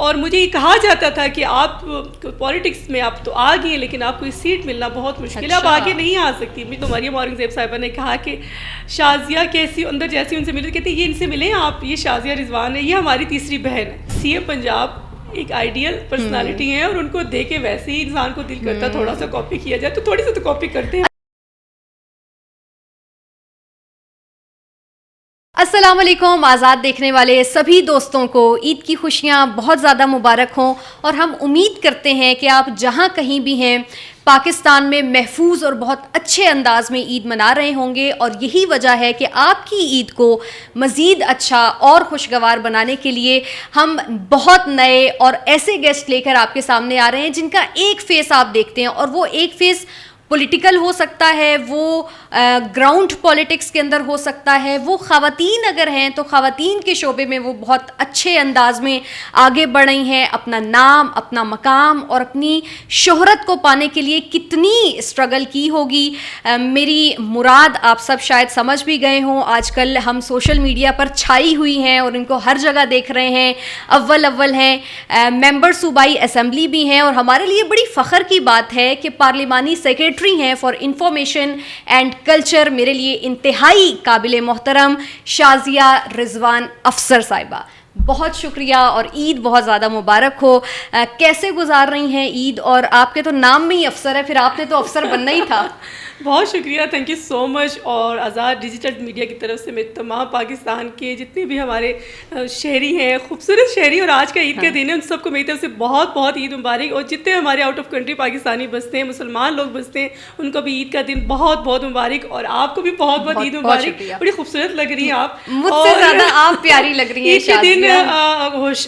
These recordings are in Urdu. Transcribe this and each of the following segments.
اور مجھے یہ کہا جاتا تھا کہ آپ پالیٹکس میں آپ تو آ گئی ہیں لیکن آپ کو سیٹ ملنا بہت مشکل ہے, اب آگے نہیں آ سکتی. مجھے تو مریم اورنگزیب صاحبہ نے کہا کہ شازیہ کیسی اندر جیسی ان سے ملی, کہتے یہ ان سے ملیں آپ, یہ شازیہ رضوان ہے, یہ ہماری تیسری بہن ہے. سی ایم پنجاب ایک آئیڈیل پرسنالٹی ہے اور ان کو دیکھ کے ویسے ہی انسان کو دل کرتا تھوڑا سا کاپی کیا جائے, تو تھوڑی سی تو کاپی کرتے ہیں. السلام علیکم. آزاد دیکھنے والے سبھی دوستوں کو عید کی خوشیاں بہت زیادہ مبارک ہوں, اور ہم امید کرتے ہیں کہ آپ جہاں کہیں بھی ہیں پاکستان میں محفوظ اور بہت اچھے انداز میں عید منا رہے ہوں گے. اور یہی وجہ ہے کہ آپ کی عید کو مزید اچھا اور خوشگوار بنانے کے لیے ہم بہت نئے اور ایسے گیسٹ لے کر آپ کے سامنے آ رہے ہیں جن کا ایک فیس آپ دیکھتے ہیں, اور وہ ایک فیس پولیٹیکل ہو سکتا ہے, وہ گراؤنڈ پالیٹکس کے اندر ہو سکتا ہے, وہ خواتین اگر ہیں تو خواتین کے شعبے میں وہ بہت اچھے انداز میں آگے بڑھ رہی ہیں, اپنا نام, اپنا مقام اور اپنی شہرت کو پانے کے لیے کتنی اسٹرگل کی ہوگی. میری مراد آپ سب شاید سمجھ بھی گئے ہوں, آج کل ہم سوشل میڈیا پر چھائی ہوئی ہیں اور ان کو ہر جگہ دیکھ رہے ہیں, اول ہیں, ممبر صوبائی اسمبلی بھی ہیں, اور ہمارے لیے بڑی فخر کی بات ہے کہ پارلیمانی سیکریٹری ہیں فار انفارمیشن اینڈ کلچر, میرے لیے انتہائی قابل محترم شازیہ رضوان افسر صاحبہ. بہت شکریہ اور عید بہت زیادہ مبارک ہو. کیسے گزار رہی ہیں عید؟ اور آپ کے تو نام میں ہی افسر ہے, پھر آپ نے تو افسر بننا ہی تھا. بہت شکریہ, تھینک یو سو مچ. اور آزاد ڈیجیٹل میڈیا کی طرف سے میں تمام پاکستان کے جتنے بھی ہمارے شہری ہیں, خوبصورت شہری, اور آج کا عید کا دن ہے, ان سب کو میری طرف سے بہت بہت عید مبارک. اور جتنے ہمارے آؤٹ آف کنٹری پاکستانی بستے ہیں, مسلمان لوگ بستے ہیں, ان کو بھی عید کا دن بہت بہت مبارک. اور آپ کو بھی بہت بہت عید مبارک. بڑی خوبصورت لگ رہی ہیں آپ, مجھ سے زیادہ آپ پیاری لگ رہی ہیں. عید کے دن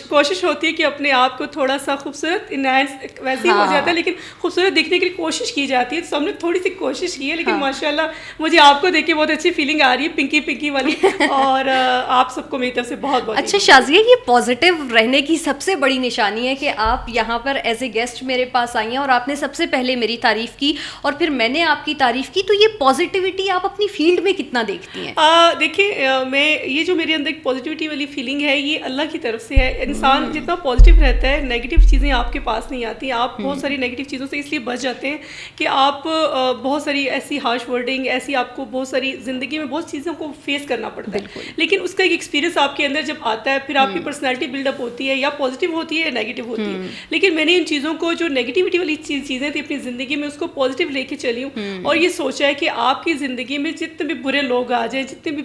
کوشش ہوتی ہے کہ اپنے آپ کو تھوڑا سا خوبصورت انہینس ویسے ہی ہو جاتا ہے, لیکن خوبصورت دکھنے کے لیے کوشش کی جاتی ہے. تو ہم نے تھوڑی سی کوشش کی ہے, لیکن ماشاءاللہ مجھے آپ کو دیکھ کے بہت اچھی فیلنگ آ رہی ہے, پنکی پنکی والی. اور آپ سب کو میری طرف سے بہت بہت اچھا. شازیہ, یہ پازیٹیو رہنے کی سب سے بڑی نشانی ہے کہ آپ یہاں پر ایز اے گیسٹ میرے پاس آئی ہیں, اور آپ نے سب سے پہلے میری تعریف کی اور پھر میں نے آپ کی تعریف کی. تو یہ پازیٹیوٹی آپ اپنی فیلڈ میں کتنا دیکھتی ہیں؟ دیکھیے, میں یہ جو میرے اندر ایک پازیٹیوٹی والی فیلنگ ہے, یہ اللہ کی طرف سے ہے. انسان جتنا پازیٹیو رہتا ہے, نیگیٹو چیزیں آپ کے پاس نہیں آتی. آپ بہت ساری نیگیٹو چیزوں سے اس لیے بچ جاتے ہیں کہ آپ بہت ساری ایسی ہارش ورڈنگ, ایسی آپ کو بہت ساری زندگی میں بہت چیزوں کو فیس کرنا پڑتا ہے, لیکن اس کا ایک ایکسپیرینس آپ کے اندر جب آتا ہے, پھر آپ کی پرسنالٹی بلڈ اپ ہوتی ہے, یا پازیٹیو ہوتی ہے یا نیگیٹو ہوتی ہے. لیکن میں نے ان چیزوں کو, جو نیگیٹیوٹی والی چیزیں تھیں اپنی زندگی میں, اس کو پازیٹیو لے کے چلی ہوں, اور یہ سوچا ہے کہ آپ کی زندگی میں جتنے بھی برے لوگ آ جائیں, جتنے بھی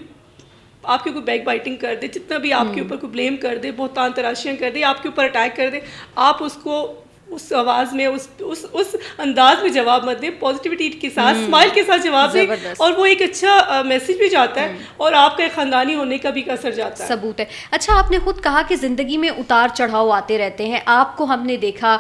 آپ کے کوئی بیک بائٹنگ کر دے, جتنا بھی آپ کے اوپر کوئی بلیم کر دے, بہتان تراشیاں کر دے, آپ کے اوپر اٹیک کر دے, آپ اس کو اس آواز میں, اس انداز میں جواب مت دیں, پازیٹیوٹی کے ساتھ, اسمائل کے ساتھ جواب دیں, اور وہ ایک اچھا میسج بھی جاتا ہے, اور آپ کا ایک خاندانی ہونے کا بھی اثر جاتا ہے. ثبوت ہے. اچھا, آپ نے خود کہا کہ زندگی میں اتار چڑھاؤ آتے رہتے ہیں. آپ کو ہم نے دیکھا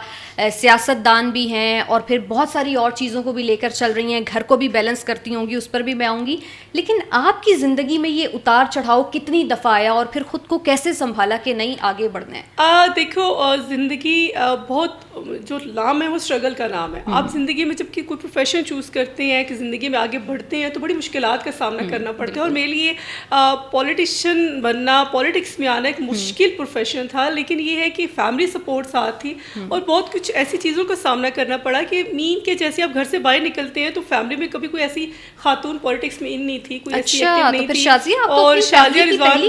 سیاست دان بھی ہیں, اور پھر بہت ساری اور چیزوں کو بھی لے کر چل رہی ہیں, گھر کو بھی بیلنس کرتی ہوں گی, اس پر بھی میں آؤں گی. لیکن آپ کی زندگی میں یہ اتار چڑھاؤ کتنی دفعہ آیا, اور پھر خود کو کیسے سنبھالا کہ نہیں آگے بڑھنا ہے؟ دیکھو, زندگی بہت, جو نام ہے وہ اسٹرگل کا نام ہے. آپ زندگی میں جب کہ کوئی پروفیشن چوز کرتے ہیں, کہ زندگی میں آگے بڑھتے ہیں, تو بڑی مشکلات کا سامنا کرنا پڑتا ہے. اور میرے لیے پولیٹیشین بننا, پالیٹکس میں آنا ایک مشکل پروفیشن تھا, لیکن یہ ہے کہ فیملی سپورٹ ساتھ تھی, اور بہت کچھ ایسی چیزوں کا سامنا کرنا پڑا کہ نیند کے جیسے آپ گھر سے باہر نکلتے ہیں, تو فیملی میں کبھی کوئی ایسی خاتون پالیٹکس میں ان نہیں تھی, کوئی ایسی ایکٹیو نہیں تھی. اور شازیہ رضوان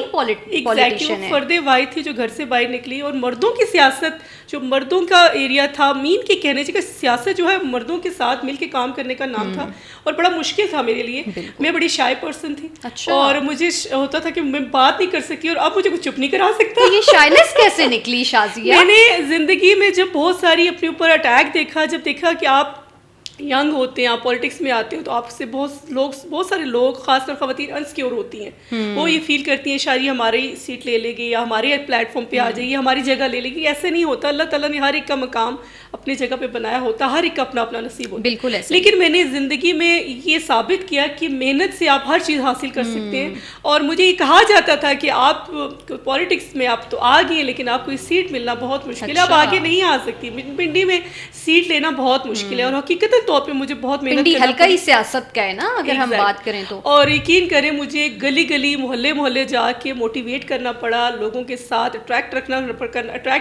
ایگزیکٹلی فرد واحد تھی جو گھر سے باہر نکلی. اور مردوں کی سیاست, جو مردوں کا ایریا تھا, مین کے کہنے سے سیاست جو ہے مردوں کے ساتھ مل کے کام کرنے کا نام تھا, اور بڑا مشکل تھا میرے لیے. میں بڑی شائع پرسن تھی, اور مجھے ہوتا تھا کہ میں بات نہیں کر سکی, اور اب مجھے کچھ چپ نہیں کرا سکتا. یہ شائنس کیسے نکلی شازیہ؟ میں نے زندگی میں جب بہت ساری اپنے اوپر اٹیک دیکھا, جب دیکھا کہ آپ ینگ ہوتے ہیں, آپ پالیٹکس میں آتے ہو, تو آپ سے بہت سارے لوگ, خاص کر خواتین, انسیکیور ہوتی ہیں. وہ یہ فیل کرتی ہیں شاید یہ ہماری سیٹ لے لے گی, یا ہمارے پلیٹ فارم پہ آ جائے گی, ہماری جگہ لے لے گی. ایسے نہیں ہوتا. اللہ تعالیٰ نے ہر ایک کا مقام اپنی جگہ پہ بنایا ہوتا, ہر ایک کا اپنا اپنا نصیب ہوتا. بالکل ایسے. لیکن میں نے زندگی میں یہ ثابت کیا کہ محنت سے آپ ہر چیز حاصل کر سکتے ہیں. اور مجھے یہ کہا جاتا تھا کہ آپ پالیٹکس میں آپ تو آ گئی ہیں, لیکن آپ کو سیٹ ملنا بہت مشکل ہے, اب آگے نہیں آ سکتی. پنڈی میں سیٹ لینا بہت مشکل ہے, اور حقیقت طور پہ مجھے بہت محنت پنڈی کرنا حلقہ ہی سیاست کا ہے نا اگر ہم بات کریں تو. اور یقین کریں مجھے گلی گلی محلے محلے جا کے موٹیویٹ کرنا پڑا, لوگوں کے ساتھ اٹریکٹ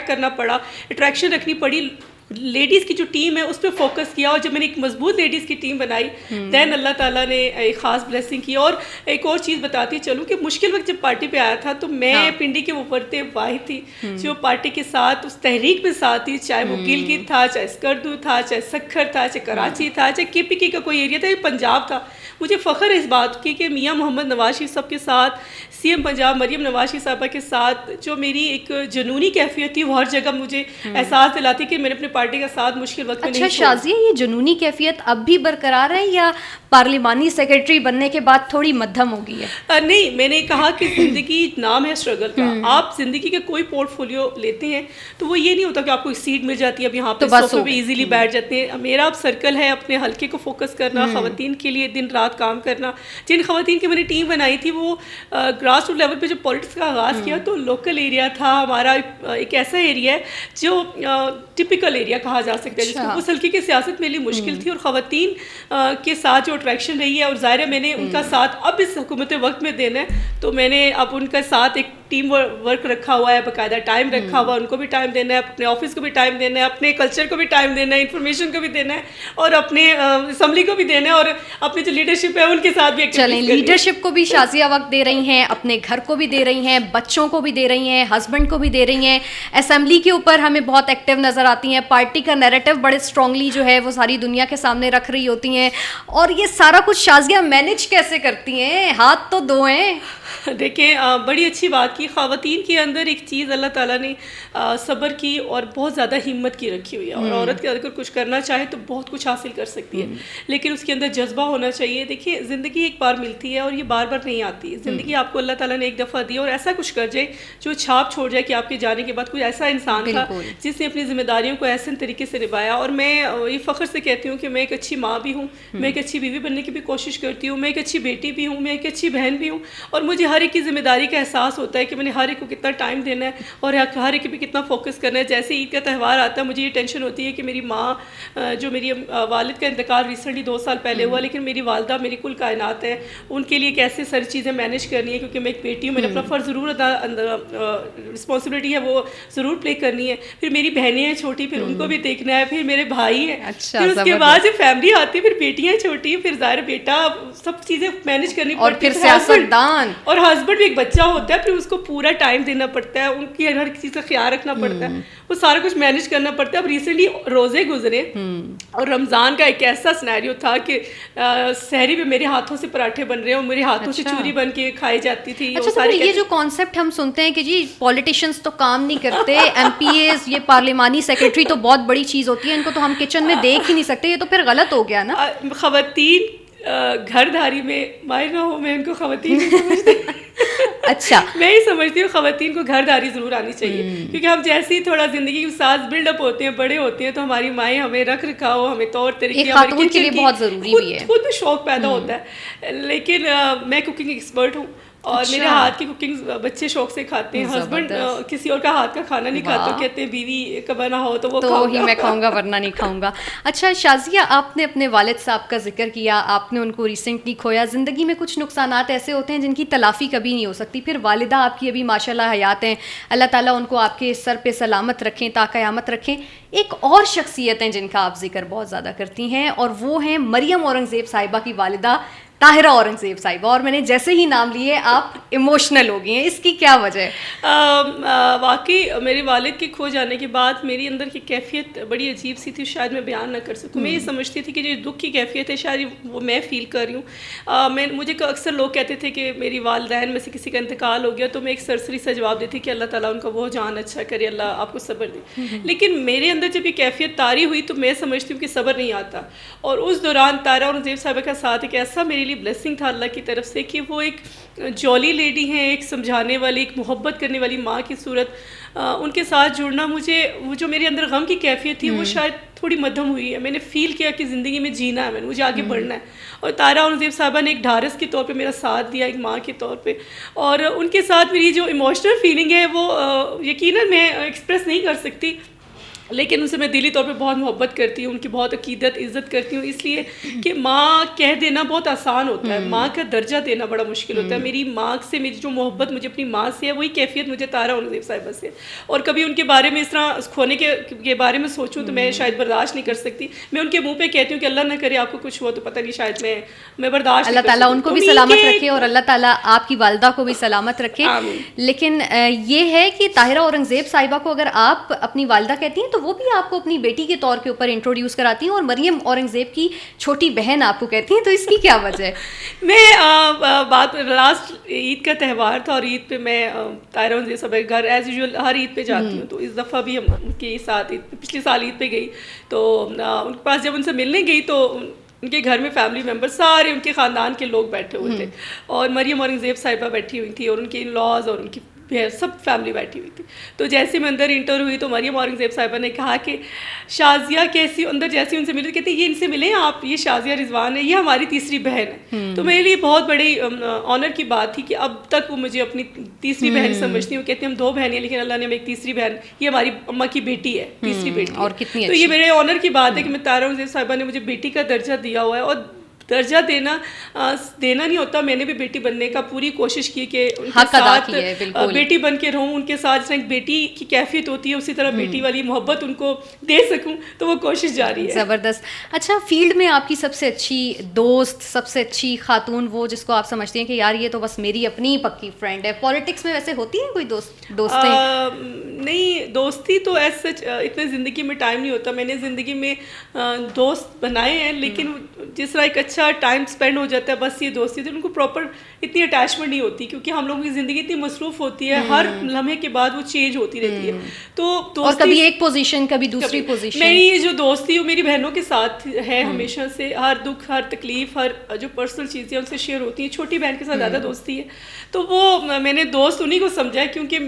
کرنا پڑا, اٹریکشن رکھنی پڑی. لیڈیز کی جو ٹیم ہے اس پہ فوکس کیا, اور جب میں نے ایک مضبوط لیڈیز کی ٹیم بنائی دین اللہ تعالیٰ نے ایک خاص بلیسنگ کی. اور ایک اور چیز بتاتی چلوں کہ مشکل وقت جب پارٹی پہ آیا تھا تو میں پنڈی کے اوپرتے واحد تھی جو پارٹی کے ساتھ اس تحریک میں ساتھ تھی, چاہے وہ گلگت تھا, چاہے اسکردو تھا, چاہے سکھر تھا, چاہے کراچی تھا, چاہے کے پی کے کا کوئی ایریا تھا, یہ پنجاب تھا. مجھے فخر ہے اس بات کی کہ میاں محمد نواز شریف صاحب کے ساتھ, سی ایم پنجاب مریم نواز شریف صاحبہ کے ساتھ جو میری ایک جنونی کیفیت تھی وہ ہر جگہ مجھے احساس دلاتی کہ میں نے اپنے پارٹی کا ساتھ مشکل وقت میں نہیں. اچھا شازیہ, یہ جنونی کیفیت اب بھی برقرار ہے یا پارلیمانی سیکرٹری بننے کے بعد تھوڑی مدھم ہو گئی ہے؟ نہیں, میں نے کہا کہ زندگی نام ہے اسٹرگل کا. آپ زندگی کا کوئی پورٹ فولیو لیتے ہیں تو وہ یہ نہیں ہوتا کہ آپ کو ایک سیٹ مل جاتی ہے اب یہاں پہ صوفے پہ ایزیلی بیٹھ جاتے ہیں. میرا اب سرکل ہے اپنے حلقے کو فوکس کرنا, خواتین کے لیے دن رات کام کرنا. جن خواتین کی میں نے ٹیم بنائی تھی وہ گراس روٹ لیول پہ جب پالیٹکس کا آغاز کیا تو لوکل ایریا تھا ہمارا, ایک ایسا ایریا ہے جو ٹپیکل ایریا کہا جا سکتا ہے, جس کو اس حلقے کی سیاست میرے لیے مشکل تھی, اور خواتین کے ساتھ جو اٹریکشن رہی ہے, اور ظاہر ہے میں نے ان کا ساتھ اب اس حکومت وقت میں دینا ہے تو میں نے اب ان کا ساتھ ایک ٹیم ورک رکھا ہوا ہے, باقاعدہ ٹائم رکھا ہوا ہے, ان کو بھی ٹائم دینا ہے, اپنے آفس کو بھی ٹائم دینا ہے, اپنے کلچر کو بھی ٹائم دینا ہے, انفارمیشن کو بھی دینا ہے, اور اپنے اسمبلی کو بھی دینا ہے, اور اپنی جو لیڈرشپ ہے ان کے ساتھ بھی. چلیں, لیڈرشپ کو بھی شازیہ وقت دے رہی ہیں, اپنے گھر کو بھی دے رہی ہیں, بچوں کو بھی دے رہی ہیں, ہسبینڈ کو بھی دے رہی ہیں, اسمبلی کے اوپر ہمیں بہت ایکٹیو نظر آتی ہیں, پارٹی کا نیریٹو بڑے اسٹرانگلی جو ہے وہ ساری دنیا کے سامنے رکھ رہی ہوتی ہیں. اور یہ سارا کچھ شازیہ مینیج کیسے کرتی ہیں؟ ہاتھ تو دو ہیں. دیکھیں, بڑی اچھی بات کی. خواتین کے اندر ایک چیز اللہ تعالیٰ نے صبر کی اور بہت زیادہ ہمت کی رکھی ہوئی ہے, اور عورت کے اگر کچھ کرنا چاہے تو بہت کچھ حاصل کر سکتی ہے, لیکن اس کے اندر جذبہ ہونا چاہیے. دیکھیے, زندگی ایک بار ملتی ہے اور یہ بار بار نہیں آتی. زندگی آپ کو اللہ تعالیٰ نے ایک دفعہ دی اور ایسا کچھ کر جائے جو چھاپ چھوڑ جائے کہ آپ کے جانے کے بعد کوئی ایسا انسان تھا جس نے اپنی ذمہ داریوں کو ایسے طریقے سے نبھایا. اور میں یہ فخر سے کہتی ہوں کہ میں ایک اچھی ماں بھی ہوں, میں ایک اچھی بیوی بننے کی بھی کوشش کرتی ہوں, میں ایک اچھی بیٹی بھی ہوں, میں ایک اچھی بہن بھی ہوں, اور مجھے ہر ایک کی ذمہ داری کا احساس ہوتا ہے کہ میں نے ہر ایک کو کتنا ٹائم دینا ہے اور ہر ایک پہ کتنا فوکس کرنا ہے. جیسے عید کا تہوار آتا ہے مجھے یہ ٹینشن ہوتی ہے کہ میری ماں, جو میری والد کا انتقال ریسنٹلی 2 سال پہلے ہوا, لیکن میری والدہ میری کل کائنات ہے, ان کے لیے کیسے ساری چیزیں مینیج کرنی ہے, کیونکہ میں ایک بیٹی ہوں, میں نے اپنا فرض ضرور رسپانسبلٹی ہے وہ ضرور پلے کرنی ہے. پھر میری بہنیں ہیں چھوٹی, پھر ان کو بھی دیکھنا ہے, پھر میرے بھائی ہیں, پھر اس کے بعد جب فیملی آتی ہے پھر بیٹیاں چھوٹی, پھر ظاہر بیٹا, سب چیزیں مینیج کرنی پڑتی ہے, اور پھر سیاستدان, اور ہسبینڈ بھی ایک بچہ ہوتا ہے, پھر اس کو پورا ٹائم دینا پڑتا ہے, ان کی ہر چیز کا خیال رکھنا پڑتا ہے, وہ سارا کچھ مینیج کرنا پڑتا ہے. اب ریسنٹلی روزے گزرے اور رمضان کا ایک ایسا سینیریو تھا کہ سحری میں میرے ہاتھوں سے پراٹھے بن رہے ہیں اور میرے ہاتھوں سے چوری بن کے کھائی جاتی تھی. اچھا, یہ جو کانسیپٹ ہم سنتے ہیں کہ جی پولیٹیشینس تو کام نہیں کرتے, ایم پی ایز, یہ پارلیمانی سیکرٹری تو بہت بڑی چیز ہوتی ہے, ان کو تو ہم کچن میں دیکھ ہی نہیں سکتے, یہ تو پھر غلط ہو گیا نا. خواتین گھر داری میں ماہر نہ ہو, میں ان کو خواتین نہیں سمجھتی. اچھا, میں ہی سمجھتی ہوں خواتین کو گھر داری ضرور آنی چاہیے, کیونکہ ہم جیسے ہی تھوڑا زندگی کے ساتھ بلڈ اپ ہوتے ہیں, بڑے ہوتے ہیں, تو ہماری مائیں ہمیں رکھ رکھاؤ, ہمیں طور طریقے, خاتون کے لیے بہت ضروری بھی ہے, خود میں شوق پیدا ہوتا ہے. لیکن میں کوکنگ ایکسپرٹ ہوں, اور میرے ہاتھ کی کوکنگ بچے شوق سے کھاتے ہیں. ہسبینڈ کسی اور کا ہاتھ کا کھانا نہیں کھاتے, کہتے ہیں بیوی کا بنا ہو تو وہ ہی میں کھاؤں گا ورنہ نہیں کھاؤں گا. اچھا شازیہ, آپ نے اپنے والد صاحب کا ذکر کیا, آپ نے ان کو ریسنٹلی کھویا. زندگی میں کچھ نقصانات ایسے ہوتے ہیں جن کی تلافی کبھی نہیں ہو سکتی. پھر والدہ آپ کی ابھی ماشاء اللہ حیات ہیں, اللہ تعالیٰ ان کو آپ کے سر پہ سلامت رکھیں, تا قیامت رکھیں. ایک اور شخصیت ہیں جن کا آپ ذکر بہت زیادہ کرتی ہیں, اور وہ ہیں مریم اورنگزیب صاحبہ کی والدہ طاہرہ اورنگزیب صاحبہ. اور میں نے جیسے ہی نام لیے آپ ایموشنل ہو گئی ہیں, اس کی کیا وجہ ہے؟ واقعی میرے والد کے کھو جانے کے بعد میری اندر کی کیفیت بڑی عجیب سی تھی, شاید میں بیان نہ کر سکوں. میں یہ سمجھتی تھی کہ جو دکھ کی کیفیت ہے شاید وہ میں فیل کر رہی ہوں. مجھے اکثر لوگ کہتے تھے کہ میری والدین میں سے کسی کا انتقال ہو گیا, تو میں ایک سرسری سا جواب دیتی کہ اللہ تعالیٰ ان کا وہ جان اچھا کرے, اللہ آپ کو صبر دے. لیکن میرے اندر جب یہ کیفیت طاری ہوئی تو میں سمجھتی ہوں کہ صبر نہیں آتا. اور اس دوران طاہرہ اورنگزیب صاحبہ کا ساتھ ایک ایسا میرے لیے بلیسنگ تھا اللہ کی طرف سے کہ وہ ایک جولی لیڈی ہیں, ایک سمجھانے والی, ایک محبت کرنے والی ماں کی صورت. ان کے ساتھ جڑنا, مجھے وہ جو میرے اندر غم کی کیفیت تھی وہ شاید تھوڑی مدھم ہوئی ہے. میں نے فیل کیا کہ زندگی میں جینا ہے, مجھے آگے بڑھنا ہے. اور طاہرہ اورنگزیب صاحبہ نے ایک ڈھارس کے طور پہ میرا ساتھ دیا, ایک ماں کے طور پہ. اور ان کے ساتھ میری جو ایموشنل فیلنگ ہے وہ یقیناً میں ایکسپریس نہیں کر سکتی. لیکن ان سے میں دلی طور پہ بہت محبت کرتی ہوں, ان کی بہت عقیدت عزت کرتی ہوں, اس لیے کہ ماں کہہ دینا بہت آسان ہوتا ہے, ماں کا درجہ دینا بڑا مشکل ہوتا ہے. میری ماں سے میری جو محبت مجھے اپنی ماں سے ہے وہی کیفیت مجھے طاہرہ اورنگزیب صاحبہ سے. اور کبھی ان کے بارے میں اس طرح کھونے کے بارے میں سوچوں تو میں شاید برداشت نہیں کر سکتی. میں ان کے منہ پہ کہتی ہوں کہ اللہ نہ کرے آپ کو کچھ ہوا تو پتہ نہیں شاید میں برداشت. اللہ تعالیٰ ان کو بھی سلامت رکھے اور اللہ تعالیٰ آپ کی والدہ کو بھی سلامت رکھے. لیکن یہ ہے کہ طاہرہ اورنگزیب صاحبہ کو اگر آپ اپنی والدہ کہتی ہیں تو وہ بھی آپ کو اپنی بیٹی کے طور کے اوپر انٹروڈیوس کراتی ہیں, اور مریم اورنگزیب کی چھوٹی بہن آپ کو کہتی ہیں, تو اس کی کیا وجہ ہے؟ میں بات لاسٹ عید کا تہوار تھا اور عید پہ میں طاہرہ اورنگزیب صاحبہ کے گھر ایز یوزول ہر عید پہ جاتی ہوں, تو اس دفعہ بھی ہم ان کے ساتھ پچھلے سال عید پہ گئی تو ان کے پاس جب ان سے ملنے گئی تو ان کے گھر میں فیملی ممبر سارے ان کے خاندان کے لوگ بیٹھے ہوئے تھے, اور مریم اورنگزیب صاحبہ بیٹھی ہوئی تھی اور ان کے ان لاز اور ان کی سب فیملی بیٹھی ہوئی تھی. تو جیسے میں اندر انٹر ہوئی تو مریم اورنگزیب صاحبہ نے کہا کہ شازیہ کیسی, اندر جیسے ان سے ملی کہتے یہ ان سے ملیں آپ, یہ شازیہ رضوان ہے, یہ ہماری تیسری بہن ہے. تو میرے لیے بہت بڑی آنر کی بات تھی کہ اب تک وہ مجھے اپنی تیسری بہن سمجھتی ہوں. کہتے ہیں ہم 2 بہنیں ہیں لیکن اللہ نے ہمیں ایک تیسری بہن, یہ ہماری اماں کی بیٹی ہے, تیسری بیٹی. اور کتنی تو یہ میرے آنر کی بات ہے کہ میں طاہرہ اورنگزیب صاحبہ نے مجھے بیٹی کا درجہ دیا ہوا ہے, اور درجہ دینا نہیں ہوتا. میں نے بھی بیٹی بننے کا پوری کوشش کی کہ ان کے ساتھ بیٹی بن کے رہوں, ان کے ساتھ جس طرح ایک بیٹی کی کیفیت ہوتی ہے اسی طرح بیٹی والی محبت ان کو دے سکوں, تو وہ کوشش جاری ہے. زبردست. اچھا, فیلڈ میں آپ کی سب سے اچھی دوست, سب سے اچھی خاتون, وہ جس کو آپ سمجھتے ہیں کہ یار یہ تو بس میری اپنی پکی فرینڈ ہے؟ پالیٹکس میں ویسے ہوتی ہے کوئی دوستیں؟ نہیں, دوستی تو ایز سچ اتنے زندگی میں ٹائم نہیں ہوتا. میں نے زندگی میں دوست بنائے ہیں, لیکن جس طرح ایک اچھا ٹائم اسپینڈ ہو جاتا ہے بس یہ دوستی, تو ان کو پراپر اتنی اٹیچمنٹ نہیں ہوتی, کیونکہ ہم لوگوں کی زندگی اتنی مصروف ہوتی ہے, ہر لمحے کے بعد وہ چینج ہوتی رہتی ہے. تو اور کبھی ایک پوزیشن کبھی دوسری پوزیشن. میری جو دوستی وہ میری بہنوں کے ساتھ ہے ہمیشہ سے, ہر دکھ ہر تکلیف ہر جو پرسنل چیزیں ان سے شیئر ہوتی ہیں. چھوٹی بہن کے ساتھ زیادہ دوستی ہے, تو وہ میں نے دوست انہیں کو سمجھا ہے, کیونکہ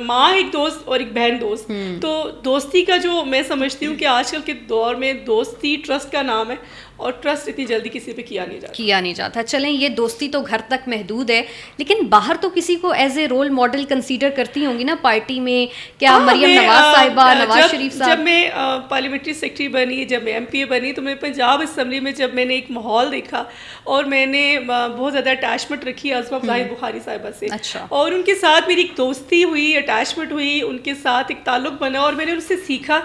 ماں ایک دوست اور ایک بہن دوست. تو دوستی کا جو میں سمجھتی ہوں کہ آج کل کے دور میں دوستی ٹرسٹ کا نام ہے, اور ٹرسٹ اتنی جلدی کسی پہ کیا نہیں جاتا. چلیں, یہ دوستی تو گھر تک محدود ہے, لیکن باہر تو کسی کو as a role model consider کرتی ہوں گی نا پارٹی میں؟ کیا مریم نواز صاحبہ, نواز شریف صاحب؟ جب میں پارلیمنٹری سیکرٹری بنی, جب میں MP بنی, تو میں پنجاب اسمبلی میں جب میں نے ایک ماحول دیکھا اور میں نے بہت زیادہ اٹیچمنٹ رکھی عظمت ظاہر بخاری صاحبہ سے, اور ان کے ساتھ میری ایک دوستی ہوئی, اٹیچمنٹ ہوئی, ان کے ساتھ ایک تعلق بنا, اور میں نے ان سے سیکھا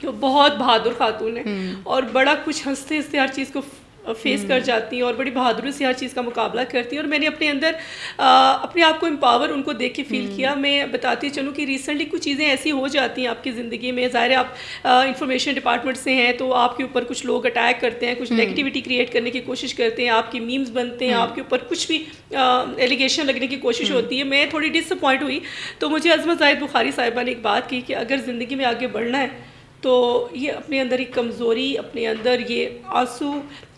کہ وہ بہت بہادر خاتون ہے اور بڑا کچھ ہنستے ہنستے ہر چیز کو فیس کر جاتی ہیں اور بڑی بہادری سے ہر چیز کا مقابلہ کرتی ہیں. اور میں نے اپنے اندر اپنے آپ کو امپاور ان کو دیکھ کے فیل کیا. میں بتاتی چلوں کہ ریسنٹلی کچھ چیزیں ایسی ہو جاتی ہیں آپ کی زندگی میں, ظاہر ہے آپ انفارمیشن ڈپارٹمنٹ سے ہیں تو آپ کے اوپر کچھ لوگ اٹیک کرتے ہیں, کچھ نیگیٹیوٹی کریٹ کرنے کی کوشش کرتے ہیں, آپ کی میمز بنتے ہیں, آپ کے اوپر کچھ بھی ایلیگیشن لگنے کی کوشش ہوتی ہے. میں تھوڑی ڈس اپوائنٹ ہوئی, تو مجھے عظمت ظاہر بخاری صاحبہ نے ایک بات کی کہ اگر زندگی میں آگے بڑھنا ہے تو یہ اپنے اندر ایک کمزوری, اپنے اندر یہ آنسو,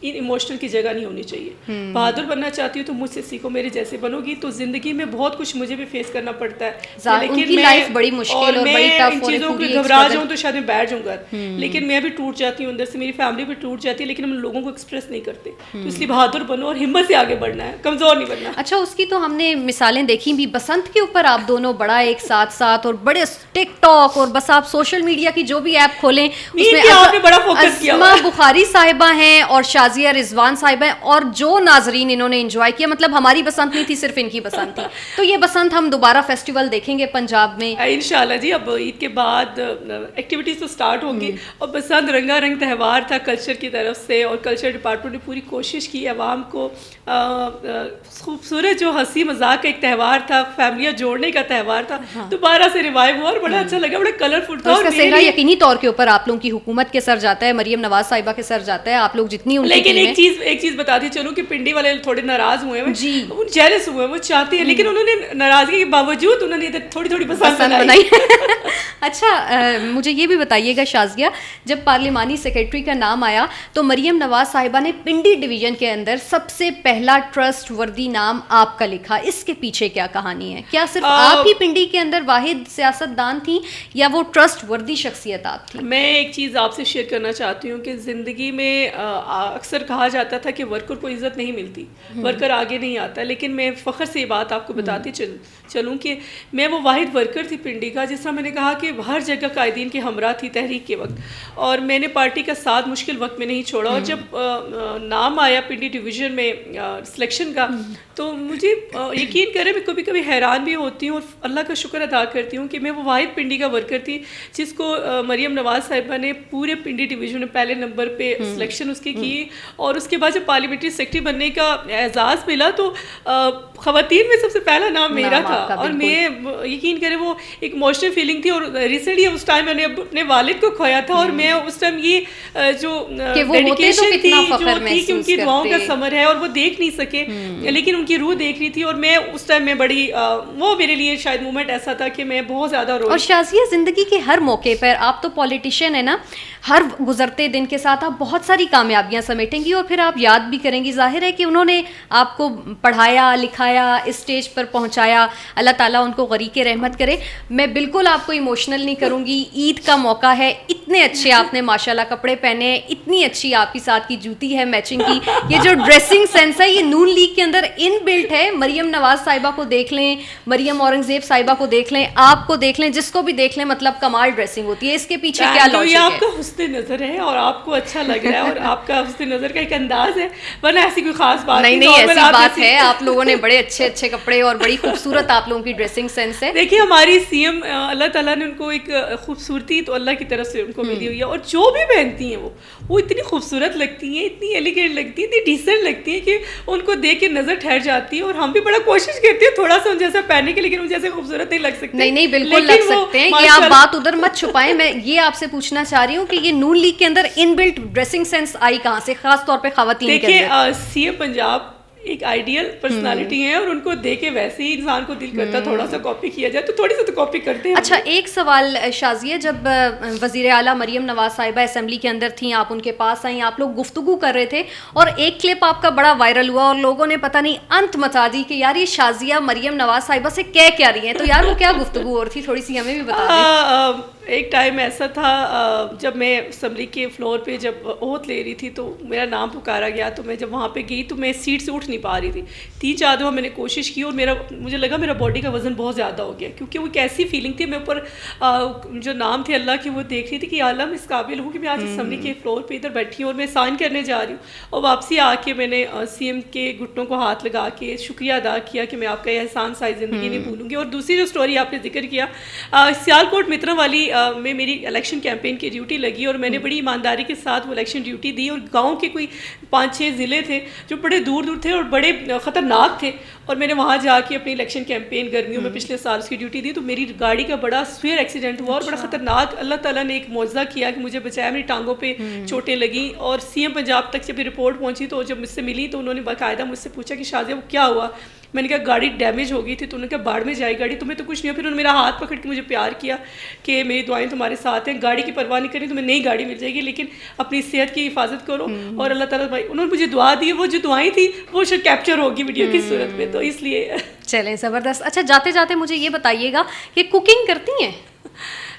ان ایموشنل کی جگہ نہیں ہونی چاہیے. بہادر بننا چاہتی ہوں تو مجھ سے سیکھو, میرے جیسے بنو گی. تو زندگی میں بہت کچھ مجھے بھی فیس کرنا پڑتا ہے, لیکن لائف بڑی مشکل اور بڑی ٹف, ان چیزوں کو گھبرا جاؤں تو شاید میں بیٹھ جاؤں گھر, لیکن میں بھی ٹوٹ جاتی ہوں اندر سے, میری فیملی بھی ٹوٹ جاتی ہے, لیکن ہم لوگوں کو ایکسپریس نہیں کرتے. تو اس لیے بہادر بنو اور ہمت سے آگے بڑھنا ہے, کمزور نہیں بننا. اچھا, اس کی تو ہم نے مثالیں دیکھی بھی, بسنت کے اوپر آپ دونوں بڑا ایک ساتھ اور بڑے ٹک ٹاک, اور بس آپ سوشل میڈیا کی جو بھی ایپ کھولیں اس میں عظمت بخاری صاحبہ ہیں اور شازیہ رضوان صاحبہ ہیں, اور جو ناظرین انہوں نے انجوائے کیا, مطلب ہماری بسنت نہیں تھی, صرف ان کی بسنت تھی. تو یہ بسنت ہم دوبارہ فیسٹیول دیکھیں گے پنجاب میں انشاءاللہ جی. اب عید کے بعد ایکٹیویٹیز تو سٹارٹ ہوگی, اور بسنت رنگا رنگ تہوار تھا کلچر کی طرف سے, اور کلچر ڈپارٹمنٹ نے پوری کوشش کی عوام کو خوبصورت جو ہنسی مذاق کا ایک تہوار تھا, فیملیاں جوڑنے کا تہوار تھا, دوبارہ سے ریوائیو ہوا اور بڑا اچھا لگا, بڑا کلرفل تھا. اور اس کا یقینی طور کے اوپر آپ لوگوں کی حکومت کے سر جاتا ہے, مریم نواز صاحبہ کے سر جاتا ہے, آپ لوگ جتنی ان کی. لیکن ایک چیز بتاتی چلوں کہ پنڈی والے تھوڑے ناراض ہوئے ہیں, وہ جیلس ہوئے ہیں, وہ چاہتے ہیں, لیکن انہوں نے ناراضگی کے باوجود انہوں نے تھوڑی پسند بنائی. اچھا, مجھے یہ بھی بتائیے گا شازیہ, جب پارلیمانی سیکرٹری کا نام آیا تو مریم نواز صاحبہ نے پنڈی ڈویژن کے اندر سب سے پہلا ٹرسٹ وردی نام آپ کا لکھا. اس کے پیچھے کیا کہانی ہے؟ کیا صرف آپ ہی پنڈی کے اندر واحد سیاست دان تھیں یا وہ ٹرسٹ وردی شخصیت آپ تھی؟ میں ایک چیز آپ سے شیئر کرنا چاہتی ہوں کہ زندگی میں اکثر کہا جاتا تھا کہ ورکر کو عزت نہیں ملتی, ورکر آگے نہیں آتا, لیکن میں فخر سے یہ بات آپ کو بتاتی چلوں کہ میں وہ واحد ورکر تھی پنڈی کا, جس طرح میں نے کہا کہ ہر جگہ قائدین کے ہمراہ تھی تحریک کے وقت, اور میں نے پارٹی کا ساتھ مشکل وقت میں نہیں چھوڑا. اور جب نام آیا پنڈی ڈویژن میں سلیکشن کا, تو مجھے یقین کریں میں کبھی کبھی حیران بھی ہوتی ہوں اور اللہ کا شکر ادا کرتی ہوں کہ میں وہ واحد پنڈی کا ورکر تھی جس کو مریم نواز صاحبہ نے پورے پنڈی ڈویژن میں پہلے نمبر پہ سلیکشن اس کی, اور اس کے بعد جب پارلیمنٹری سیکرٹری بننے کا اعزاز ملا تو خواتین میں سب سے پہلا نام میرا تھا. اور میں یقین کریں وہ ایک ایموشنل فیلنگ تھی, اور ریسنٹلی اس ٹائم میں نے اپنے والد کو کھویا تھا, اور میں اس ٹائم یہ جو ڈیڈیکیشن تھی جو تھی کہ ان کی دعاؤں کا ثمر ہے, اور وہ دیکھ نہیں سکے لیکن ان کی روح دیکھ رہی تھی, اور میں اس ٹائم میں بڑی وہ میرے لیے شاید مومنٹ ایسا تھا کہ میں بہت زیادہ روئی. اور شازیہ زندگی کے ہر موقع پر, آپ تو پولیٹیشین ہے نا, ہر گزرتے دن کے ساتھ آپ بہت ساری کامیابیاں سمیٹیں گی اور پھر آپ یاد بھی کریں گی. ظاہر ہے کہ انہوں نے آپ کو پڑھایا لکھایا, اسٹیج پر پہنچایا, اللہ تعالیٰ ان کو غریق رحمت کرے. میں بالکل آپ کو ایموشنل نہیں کروں گی, عید کا موقع ہے, اتنے اچھے آپ نے ماشاءاللہ کپڑے پہنے, اتنی اچھی آپ کے ساتھ کی جوتی ہے میچنگ کی, یہ جو ڈریسنگ سینس ہے یہ نون لیگ کے اندر ان بلٹ ہے. مریم نواز صاحبہ کو دیکھ لیں, مریم اورنگزیب صاحبہ کو دیکھ لیں, آپ کو دیکھ لیں, جس کو بھی دیکھ لیں, مطلب کمال ڈریسنگ ہوتی ہے. اس کے پیچھے کیا لاجک ہے؟ آپ کا حسن نظر ہے اور آپ کو اچھا لگ رہا ہے, اور آپ کا حسن نظر کا ایک انداز ہے, ورنہ ایسی کوئی خاص بات نہیں. ایسی بات ہے, آپ لوگوں نے بڑے اچھے اچھے کپڑے اور بڑی خوبصورت آپ لوگوں کی ڈریسنگ سینس ہے. دیکھیے ہماری سی ایم اللہ تعالیٰ نے ان کو ایک خوبصورتی تو اللہ کی طرف سے ان کو ملی ہوئی ہے, اور جو بھی پہنتی ہیں وہ اتنی خوبصورت لگتی ہیں, اتنی ایلیگینٹ لگتی ہیں, اتنی ڈیسنٹ لگتی ہیں کہ ان کو دیکھ کے نظر ٹھہر جاتی ہے. اور ہم بھی بڑا کوشش کرتے ہیں تھوڑا سا ان جیسا پہننے کے, لیکن ان جیسے خوبصورت نہیں لگ سکتے. نہیں بالکل لگ سکتے ہیں, یہ آپ بات ادھر مت چھپائیں. میں یہ آپ سے پوچھنا چاہ رہی ہوں کہ یہ نون لیگ کے اندر ان بلٹ ڈریسنگ سینس آئی کہاں سے, خاص طور پہ خواتین کے اندر؟ دیکھیے سی ایم پنجاب ایک آئیڈیل پرسنالٹی ہے, اور ان کو دیکھ کے ویسے ہی انسان کو دل کرتا تھوڑا سا کاپی کیا جائے, تو تھوڑی سی تو کاپی کرتے ہیں. اچھا ایک سوال شازیہ, جب وزیر اعلیٰ مریم نواز صاحبہ اسمبلی کے اندر تھیں, آپ ان کے پاس آئیں, آپ لوگ گفتگو کر رہے تھے, اور ایک کلپ آپ کا بڑا وائرل ہوا اور لوگوں نے پتہ نہیں انت مچا دی کہ یار یہ شازیہ مریم نواز صاحبہ سے کہہ کیا رہی ہیں. تو یار وہ کیا گفتگو اور تھی, تھوڑی سی ہمیں بھی بتا دیں. ایک ٹائم ایسا تھا جب میں اسمبلی کے فلور پہ جب عہد لے رہی تھی تو میرا نام پکارا گیا, تو میں جب وہاں پہ گئی تو میں سیٹ سے اٹھ نہیں پا رہی تھی. 3-4 دفعہ میں نے کوشش کی, اور مجھے لگا میرا باڈی کا وزن بہت زیادہ ہو گیا, کیونکہ وہ ایک ایسی فیلنگ تھی, میں اوپر جو نام تھے اللہ کی وہ دیکھ رہی تھی کہ اللہ میں اس قابل ہوں کہ میں آج اسمبلی کے فلور پہ ادھر بیٹھی ہوں اور میں سائن کرنے جا رہی ہوں. اور واپسی آ کے میں نے سی ایم کے گھٹنوں کو ہاتھ لگا کے شکریہ ادا کیا کہ میں آپ کا یہ احسان ساری زندگی نہیں بھولوں گی. اور دوسری جو اسٹوری آپ نے ذکر کیا, سیالکوٹ مترا والی میں میری الیکشن کیمپین کی ڈیوٹی لگی, اور میں نے بڑی ایمانداری کے ساتھ وہ الیکشن ڈیوٹی دی, اور گاؤں کے کوئی 5-6 ضلع تھے جو بڑے دور دور تھے اور بڑے خطرناک تھے, اور میں نے وہاں جا کے اپنی الیکشن کیمپین گرمیوں میں پچھلے سال اس کی ڈیوٹی دی. تو میری گاڑی کا بڑا سویئر ایکسیڈنٹ ہوا, اور بڑا خطرناک, اللہ تعالیٰ نے ایک معجزہ کیا کہ مجھے بچایا, میری ٹانگوں پہ چوٹیں لگیں. اور سی ایم پنجاب تک جب رپورٹ پہنچی تو جب مجھ سے ملی تو انہوں نے باقاعدہ مجھ سے پوچھا کہ شازیہ وہ کیا ہوا. میں نے کہا گاڑی ڈیمیج ہو گئی تھی. تو انہوں نے کہا باڑ میں جائے گاڑی, تمہیں تو کچھ نہیں ہوا. پھر انہوں نے میرا ہاتھ پکڑ کے مجھے پیار کیا کہ میری دعائیں تمہارے ساتھ ہیں, گاڑی کی پرواہ نہیں کرنی, تمہیں نئی گاڑی مل جائے گی, لیکن اپنی صحت کی حفاظت کرو. اور اللہ تعالیٰ انہوں نے مجھے دعا دی, وہ جو دعائیں تھیں وہ شاید کیپچر ہوگی ویڈیو کی صورت میں, تو اس لیے. چلیں زبردست. اچھا جاتے جاتے مجھے یہ بتائیے گا کہ کوکنگ کرتی ہیں؟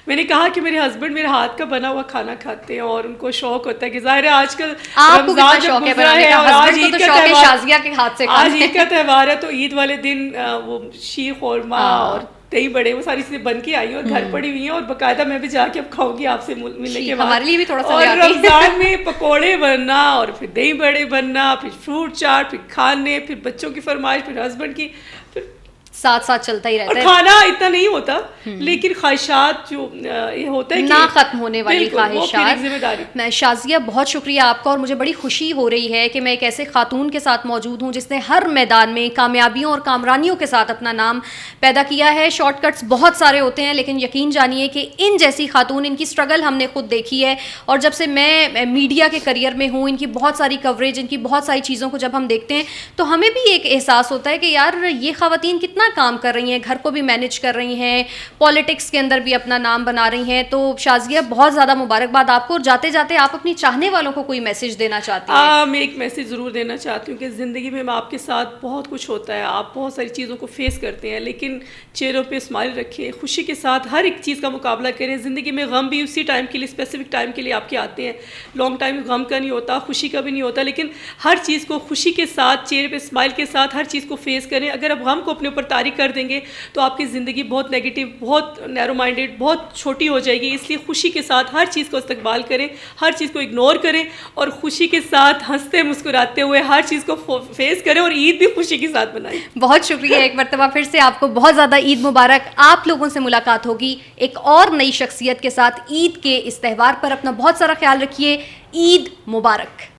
میں نے کہا کہ میرے ہسبینڈ میرے ہاتھ کا بنا ہوا کھانا کھاتے ہیں, اور ان کو شوق ہوتا ہے کہ ظاہر ہے آج کل آپ کو کتنا شوق ہے بنانے کا, ہسبینڈ کو تو شوق ہے شازیہ کے ہاتھ سے کھانے. آج عید کا تہوار ہے تو عید والے دن وہ شیر خورما اور دہی بڑے وہ ساری چیزیں بن کے آئی ہیں اور گھر پڑی ہوئی ہیں, اور باقاعدہ میں بھی جا کے اب کھاؤں گی آپ سے ملنے کے بعد. ہمارے لیے بھی تھوڑا سا. اور رمضان میں پکوڑے بننا, اور پھر دہی بڑے بننا, پھر فروٹ چاٹ, پھر کھانے, پھر بچوں کی فرمائش, پھر ہسبینڈ کی, ساتھ ساتھ چلتا ہی رہتا ہے. اور کھانا اتنا نہیں ہوتا, لیکن خواہشات جو یہ ہوتا ہے نہ ختم ہونے والی خواہشات. ذمہ داری. میں شازیہ بہت شکریہ آپ کا, اور مجھے بڑی خوشی ہو رہی ہے کہ میں ایک ایسے خاتون کے ساتھ موجود ہوں جس نے ہر میدان میں کامیابیوں اور کامرانیوں کے ساتھ اپنا نام پیدا کیا ہے. شارٹ کٹس بہت سارے ہوتے ہیں, لیکن یقین جانیے کہ ان جیسی خاتون, ان کی اسٹرگل ہم نے خود دیکھی ہے, اور جب سے میں میڈیا کے کریئر میں ہوں, ان کی بہت ساری کوریج, ان کی بہت ساری چیزوں کو جب ہم دیکھتے ہیں تو ہمیں بھی ایک احساس ہوتا ہے کہ یار یہ خواتین کتنا کتنا کام کر رہی ہیں, گھر کو بھی مینیج کر رہی ہیں, پالیٹکس کے اندر بھی اپنا نام بنا رہی ہیں. تو شازیہ بہت زیادہ مبارکباد آپ کو. اور جاتے جاتے آپ اپنی چاہنے والوں کو کوئی میسج دینا چاہتی ہیں؟ میں ایک میسج ضرور دینا چاہتی ہوں کہ زندگی میں آپ کے ساتھ بہت کچھ ہوتا ہے, آپ بہت ساری چیزوں کو فیس کرتے ہیں, لیکن چہروں پہ اسمائل رکھیں, خوشی کے ساتھ ہر ایک چیز کا مقابلہ کریں. زندگی میں غم بھی اسی ٹائم کے لیے, اسپیسیفک ٹائم کے لیے آپ کے آتے ہیں. لانگ ٹائم غم کا نہیں ہوتا, خوشی کا بھی نہیں ہوتا, لیکن ہر چیز کو خوشی کے ساتھ, چہرے پہ اسمائل کے ساتھ ہر چیز کو فیس کریں. اگر آپ غم کو اپنے اوپر طاری کر دیں گے تو آپ کی زندگی بہت نیگیٹو, بہت نیرو مائنڈیڈ, بہت چھوٹی ہو جائے گی. اس لیے خوشی کے ساتھ ہر چیز کو استقبال کریں, ہر چیز کو اگنور کریں, اور خوشی کے ساتھ ہنستے مسکراتے ہوئے ہر چیز کو فیس کریں, اور عید بھی خوشی کے ساتھ منائیں. بہت شکریہ ایک مرتبہ پھر سے, آپ کو بہت زیادہ عید مبارک. آپ لوگوں سے ملاقات ہوگی ایک اور نئی شخصیت کے ساتھ عید کے اس تہوار پر. اپنا بہت سارا خیال رکھیے. عید مبارک.